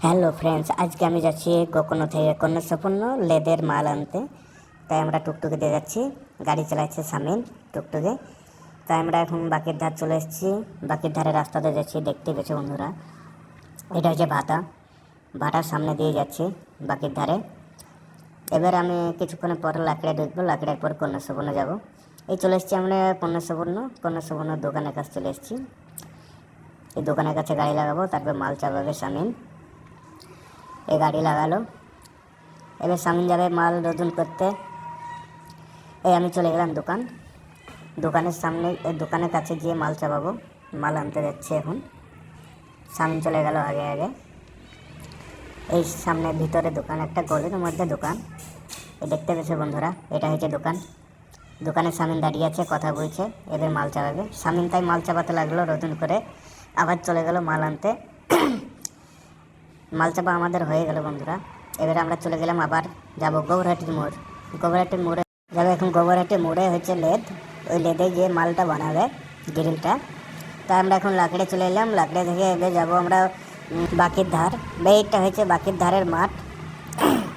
Hello friends, আজকে আমি যাচ্ছি কোকোনো থেকে কন্যাসপূর্ণ লেদের মাল আনতে। তাই আমরা টুকটুকে দিয়ে যাচ্ছি, গাড়ি চালাচ্ছে সামিন টুকটুকে। তাই আমরা এখন বাকির ধার চলে এসেছি, বাকির ধারে রাস্তাতে যাচ্ছি। দেখতে পেয়েছো বন্ধুরা, এটা হচ্ছে ভাটার সামনে দিয়ে যাচ্ছি বাকির ধারে। এবার আমি কিছুক্ষণের পর লাকড়ে ঢুকবো, লাকড়ের পর কন্যাসপূর্ণ যাব। এই চলে এসেছি আমরা কন্যাসপূর্ণ দোকানের কাছে চলে এসেছি। এই দোকানের কাছে গাড়ি লাগাবো, তারপর মাল চাপাবে সামিন। এই গাড়ি লাগালো, এবার সামিন যাবে মাল রোদন করতে। এই আমি চলে গেলাম দোকানের সামনে, এই দোকানের কাছে গিয়ে মাল চাপাবো। মাল আনতে যাচ্ছে এখন। সামিন চলে গেল আগে আগে। এই সামনে ভিতরে দোকান, একটা গলির মধ্যে দোকান। এই দেখতে পেয়েছে বন্ধুরা, এটা হচ্ছে দোকানের সামিন দাঁড়িয়ে আছে, কথা বলছে। এবার মাল চাপাবে সামিন, তাই মাল চাপাতে লাগলো রোদন করে। আবার চলে গেল মাল আনতে। মাল চাপা আমাদের হয়ে গেল বন্ধুরা। এবারে আমরা চলে গেলাম, আবার যাব গোবরহাটির মোড়ে যাবে। এখন গোবরহাটির মোড়ে হচ্ছে লেদ, ওই লেদে গিয়ে মালটা বানাবে, গ্রিলটা। তাই আমরা এখন লাকড়ে চলে এলাম। লাকড়ে থেকে এবার যাবো আমরা বাকির ধার। এইটা হচ্ছে বাকির ধারের মাঠ,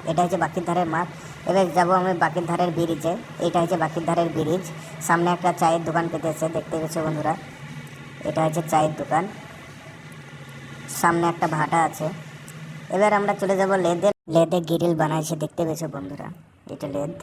এটা হচ্ছে বাকির ধারের মাঠ। এবার যাবো আমি বাকির ধারের ব্রিজে। এটা হচ্ছে বাকির ধারের ব্রিজ। সামনে একটা চায়ের দোকান পেতেছে, দেখতে পেয়েছো বন্ধুরা। এটা হচ্ছে চায়ের দোকান, সামনে একটা ভাটা আছে। এবার আমরা চলে যাব লেদে গ্রিল বানাইছে, দেখতে পেয়েছো বন্ধুরা, এটা লেদ।